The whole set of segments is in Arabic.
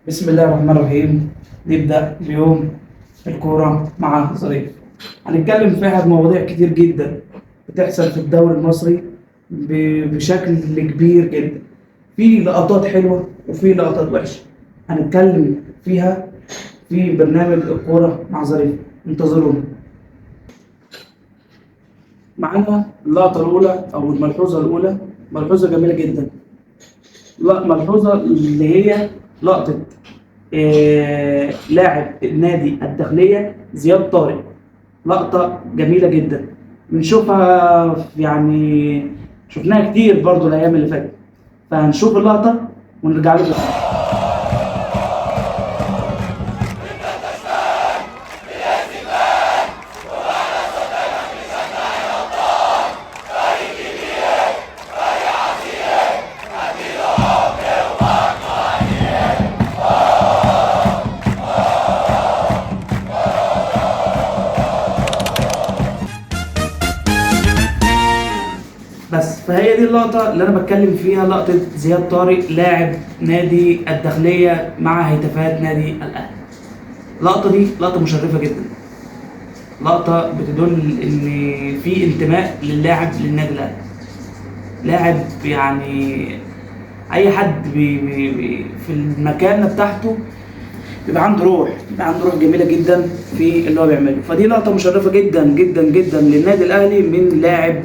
بسم الله الرحمن الرحيم. نبدأ اليوم الكورة مع ظريف. هنتكلم فيها بمواضيع كتير جدا بتحصل في الدوري المصري بشكل كبير جدا. في لقطات حلوة وفي لقطات وحشة، هنتكلم فيها في برنامج الكورة مع ظريف. انتظرونا. معانا اللقطة الأولى أو الملحوظة الأولى، ملحوظة جميلة جدا. لا، ملحوظة اللي هي لقطة لاعب نادي الداخلية زياد طارق. لقطة جميلة جدا بنشوفها يعني شفناها كتير برضو الأيام اللي فاتت، فهنشوف اللقطة ونرجع لكم. بس فهي دي اللقطة اللي أنا بتكلم فيها، لقطة زياد طارق لاعب نادي الداخلية مع هتافات نادي الأهلي. اللقطة دي لقطة مشرفة جدا، لقطة بتدل إن في انتماء للاعب للنادي الأهلي. لاعب يعني أي حد في المكانة بتاعته بيبقى عنده روح، بيبقى عنده روح جميلة جدا في اللي هو بيعمله. فدي لقطة مشرفة جدا جدا جدا للنادي الأهلي من لاعب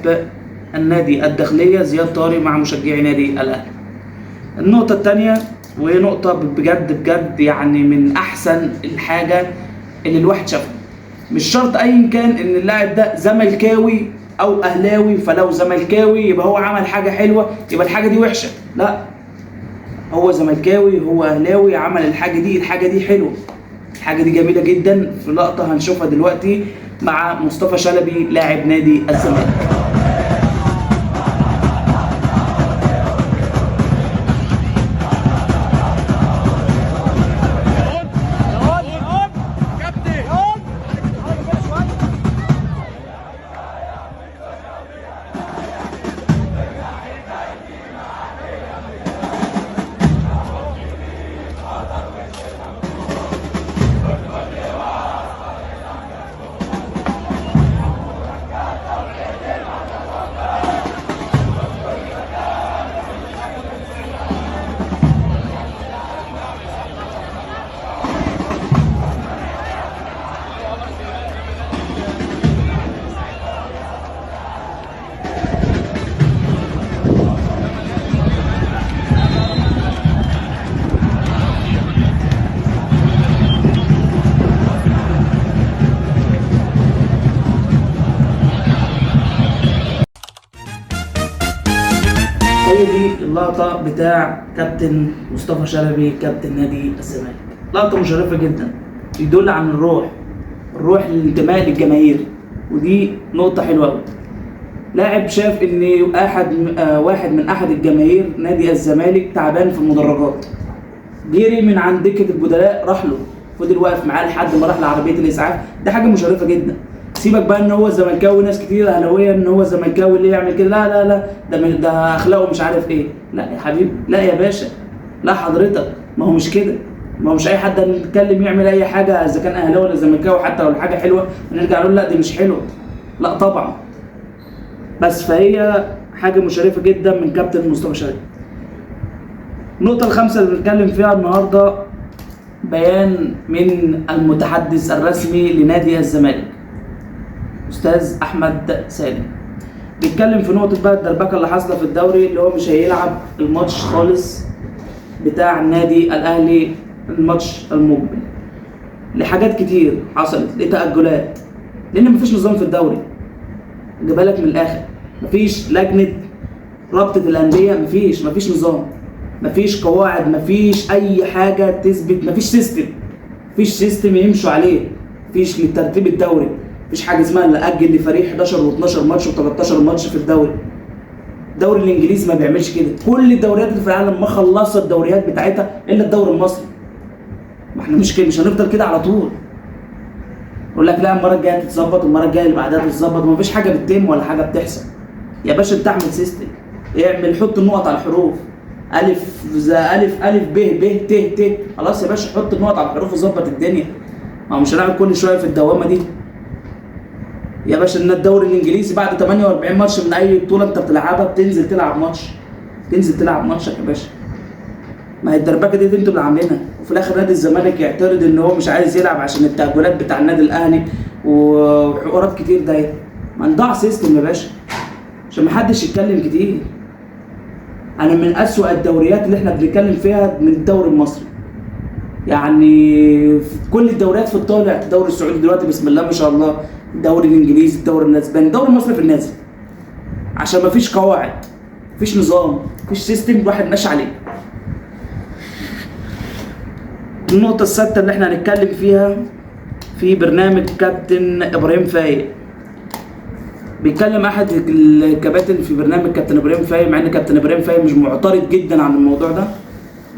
النادي الداخلية زياد طارق مع مشجعي نادي الأهلي. النقطة الثانية وهي نقطة بجد بجد يعني من أحسن الحاجة اللي الواحد شافها. مش شرط أيا كان إن اللاعب ده زملكاوي أو أهلاوي، فلو زملكاوي يبقى هو عمل حاجة حلوة يبقى الحاجة دي وحشة، لا، هو زملكاوي هو أهلاوي عمل الحاجة دي حلوة، الحاجة دي جميلة جدا. في لقطة هنشوفها دلوقتي مع مصطفى شلبي لاعب نادي الزمالك. هي دي اللقطة بتاع كابتن مصطفى شلبي كابتن نادي الزمالك. لقطة مشرفة جدا يدل عن الروح للانتماء للجماهير، ودي نقطة حلوة أوي. لاعب شاف إن واحد من أحد الجماهير نادي الزمالك تعبان في المدرجات، جري من عند دكة البدلاء راح له، فضل واقف معاه لحد ما راح لعربية الإسعاف. دي حاجة مشرفة جدا. سيبك بقى ان هو زملكاوي، ناس كتير اهلاويه ان هو زملكاوي ليه يعمل كده، لا لا لا، ده اخلاقه مش عارف ايه. لا يا حبيبي، لا يا باشا، لا حضرتك، ما هو مش كده. ما هو مش اي حد نتكلم يعمل اي حاجه اذا كان اهلاوي ولا زملكاوي، حتى لو الحاجه حلوه ونرجع نقول لا دي مش حلوه، لا طبعا. بس فهي حاجه مشرفه جدا من كابتن مصطفى شلبي. النقطه الخامسه اللي بنتكلم فيها النهارده بيان من المتحدث الرسمي لنادي الزمالك استاذ احمد سالم. بيتكلم في نقطه بقى الدربكه اللي حاصله في الدوري، اللي هو مش هيلعب الماتش خالص بتاع النادي الاهلي، الماتش المقبل لحاجات كتير حصلت، لتاجلات، لان مفيش نظام في الدوري. جيبها لك من الاخر، مفيش لجنه رابطه الانديه، مفيش نظام، مفيش قواعد، مفيش اي حاجه تثبت، مفيش سيستم يمشوا عليه، مفيش لترتيب الدوري. مفيش حاجه اسمها اللي اجل لفريق 11 و12 ماتش و13 ماتش في الدوري. الدوري الانجليزي ما بيعملش كده، كل الدوريات اللي في العالم ما خلصت الدوريات بتاعتها الا الدوري المصري. ما احنا مش كده، مش هنفضل كده على طول. يقول لك لا المره الجايه تتظبط والمره الجايه اللي بعدها تتظبط، ومفيش حاجه بتتم ولا حاجه بتحصل. يا باشا انت اعمل سيستم، اعمل، حط النقط على الحروف. الف الف الف ب ب ت ت، خلاص يا باشا حط النقط على الحروف وظبط الدنيا. ما هو مش هنقعد كل شويه في الدوامه دي يا باشا. ان الدوري الانجليزي بعد 48 ماتش من اي بطوله انت بتلعبها بتنزل تلعب ماتش، تنزل تلعب ماتشك يا باشا. ما هي الدربكه دي انتوا اللي عاملينها، وفي الاخر نادي الزمالك يعترض ان هو مش عايز يلعب عشان التأجيلات بتاع النادي الاهلي وحوارات كتير. ده ما نضاع سيستم يا باشا عشان ما حدش يتكلم كتير. انا من اسوأ الدوريات اللي احنا بنتكلم فيها من الدوري المصري، يعني في كل الدوريات في الطالع، الدوري السعودي دلوقتي بسم الله ما شاء الله، الدوري الانجليزي، الدوري الاسباني، الدوري المصري في النازل، عشان ما فيش قواعد، مفيش نظام، مفيش سيستم الواحد ماشي عليه. النقطة السادسة اللي احنا هنتكلم فيها في برنامج كابتن ابراهيم فايق. بيتكلم احد الكباتن في برنامج كابتن ابراهيم فايق، مع ان كابتن ابراهيم فايق مش معترض جدا عن الموضوع ده،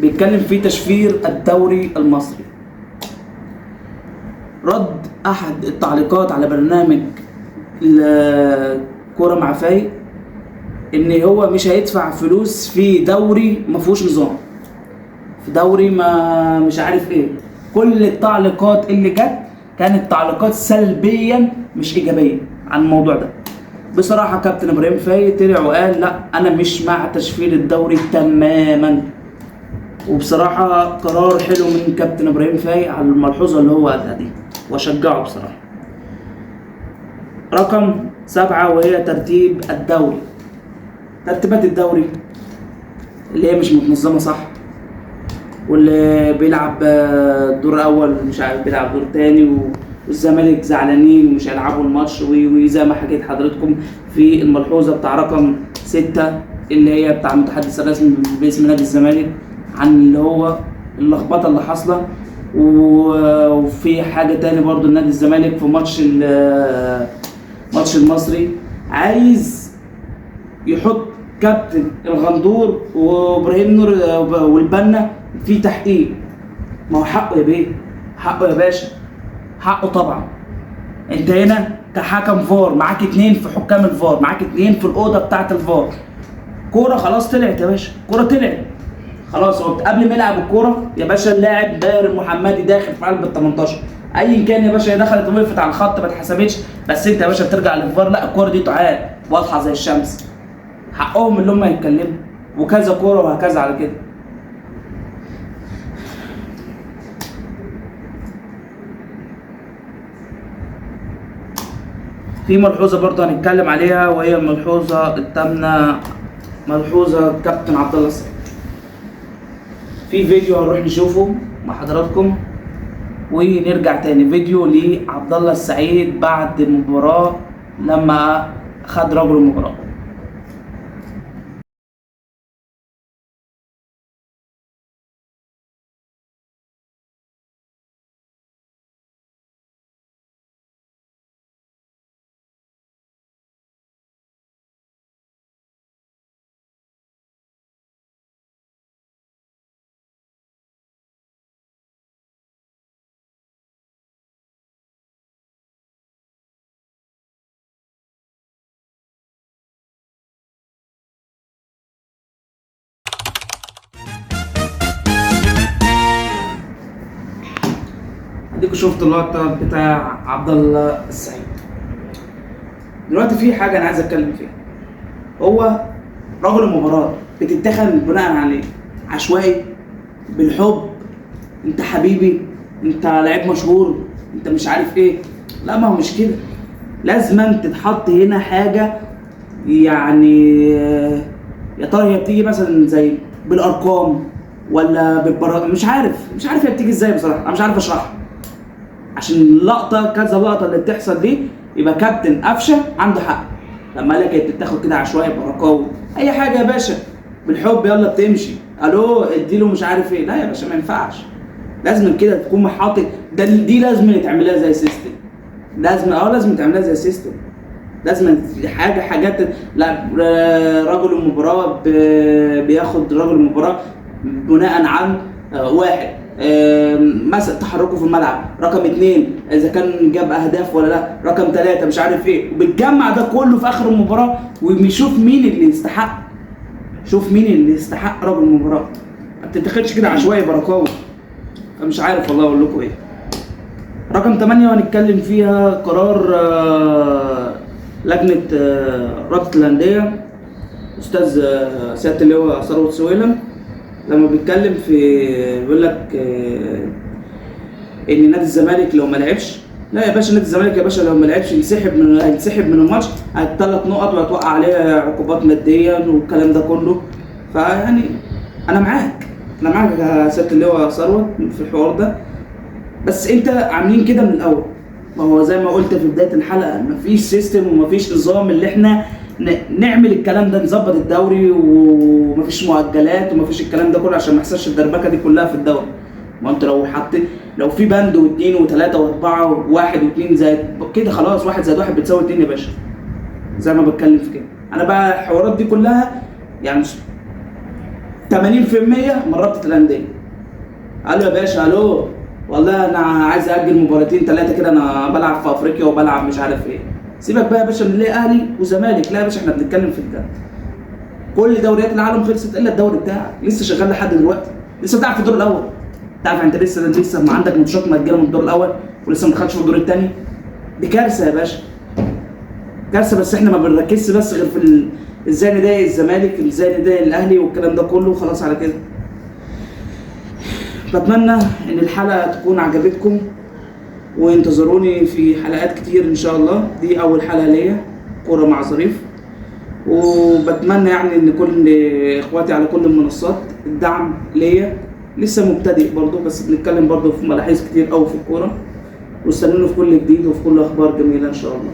بيتكلم في تشفير الدوري المصري. رد احد التعليقات على برنامج الكورة مع فايق ان هو مش هيدفع فلوس في دوري ما فيهوش نظام، في دوري ما مش عارف ايه. كل التعليقات اللي جت كانت تعليقات سلبيا مش ايجابيه عن الموضوع ده. بصراحه كابتن ابراهيم فايق طلع وقال لا انا مش مع تشفير الدوري تماما، وبصراحه قرار حلو من كابتن ابراهيم فايق على الملحوظه اللي هو قالها دي، واشجعه بصراحه. رقم 7 وهي ترتيب الدوري. ترتيبات الدوري اللي هي مش متنظمه صح، واللي بيلعب دور اول مش عارف بيلعب دور تاني، والزمالك زعلانين ومش هيلعبوا الماتش، وزي ما حكيت حضرتكم في الملحوظه بتاع رقم 6 اللي هي بتاع المتحدث الرسمي باسم نادي الزمالك عن اللي هو اللخبطه اللي حاصله. وفي حاجه تاني برضو نادي الزمالك في ماتش المصري عايز يحط كابتن الغندور وابراهيم نور والبنا في تحقيق. ما هو حقه يا بيه، حقه يا باشا، حقه طبعا. انت هنا كحكم فار معاك 2 في حكام الفار، معاك 2 في الاوضه بتاعه الفار. كوره خلاص طلعت يا باشا، كوره طلعت خلاص. هو قبل ما يلعب الكوره يا باشا اللاعب داير المحمدي داخل في قلب ال 18 ايا كان يا باشا، هي دخلت وقفت على الخط ما اتحسبتش، بس انت يا باشا بترجع للفار لا الكوره دي تعاد واضحه زي الشمس. حقهم اللي هم يتكلموا، وكذا كوره وهكذا على كده. في ملحوظه برضه هنتكلم عليها وهي الملحوظه الثامنه، ملحوظه كابتن عبد الله السعيد. في فيديو هنروح نشوفه مع حضراتكم ونرجع تاني. فيديو لعبد الله السعيد بعد المباراه لما خد رجل المباراه. اديكوا شفتوا اللقطه بتاع عبد الله السعيد. دلوقتي في حاجه انا عايز اتكلم فيها. هو رجل المباراه بتتخذ بناء عليه عشوائي بالحب، انت حبيبي، انت لعيب مشهور، انت مش عارف ايه. لا ما هو مش كده، لازم تتحط هنا حاجه. يعني يا ترى هي بتيجي مثلا زي بالارقام ولا مش عارف هي بتيجي ازاي بصراحه، انا مش عارف اشرحها. عشان اللقطه كذا لقطه اللي بتحصل دي يبقى كابتن قفشه عنده حق لما قال لك هي بتتاخد كده عشوائي برقاوي اي حاجه يا باشا بالحب يلا بتمشي. الو اديله مش عارف ايه، لا يا باشا ما ينفعش. لازم كده تكون محاطط ده، دي لازم يتعملها زي سيستم، لازم تعملها زي سيستم. لازم حاجات. لا رجل المباراه بياخد رجل المباراه بناء عن واحد مثلا تحركه في الملعب، رقم 2 اذا كان جاب اهداف ولا لا، رقم 3 مش عارف ايه، وبتجمع ده كله في اخر المباراه وبيشوف مين اللي يستحق. شوف مين اللي يستحق رجل المباراه، ما بتتاخدش كده عشوائي بركاوي. فمش عارف والله اقول لكم ايه. رقم 8 هنتكلم فيها قرار لجنه رابطه الانديه استاذ سياده اللواء ثروت سويلم، لما بيتكلم في بيقول لك ان نادي الزمالك لو ما لعبش، لا يا باشا، نادي الزمالك يا باشا لو ما لعبش هينسحب من الماتش، 3 نقط وهتوقع عليه عقوبات ماديا والكلام ده كله. فيعني انا معاك يا سياده اللواء ثروت في الحوار ده، بس انت عاملين كده من الاول. ما هو زي ما قلت في بدايه الحلقه، مفيش سيستم ومفيش نظام اللي احنا نعمل الكلام ده، نظبط الدوري ومفيش مؤجلات ومفيش الكلام ده كله عشان ما يحصلش الدربكه دي كلها في الدوري. ما انت لو في بند واثنين وثلاثه واربعه وواحد واثنين زائد كده، خلاص 1 زائد 1 بتساوي 2 يا باشا. زي ما بتكلم في كده، انا بقى الحوارات دي كلها يعني 80% من رابطه الانديه. الو يا باشا، الو والله انا عايز اجل مباراتين 3 كده، انا بلعب في افريقيا وبلعب مش عارف ايه. سيبك بقى يا باشا من ليه اهلي وزمالك، لا يا باشا احنا بنتكلم في الجد. كل دوريات العالم خلصت الا الدوري بتاعك لسه شغال لحد دلوقتي، لسه بتلعب في الدور الاول. تعرف انت لسه ما عندك ماتشات مأجله من الدور الاول ولسه ما دخلتش في الدور الثاني. دي كارثه يا باشا، كارثه. بس احنا ما بنركزش بس غير في ازاي نضايق الزمالك، ازاي نضايق الاهلي والكلام ده كله، وخلاص على كده. بتمنى ان الحلقه تكون عجبتكم، وانتظروني في حلقات كتير ان شاء الله. دي اول حلقه ليا كوره مع ظريف، وبتمنى يعني ان كل اخواتي على كل المنصات الدعم ليا. لسه مبتدئ برضو، بس بنتكلم برضو في ملاحظ كتير قوي في الكوره، واستنوني في كل جديد وفي كل اخبار جميله ان شاء الله.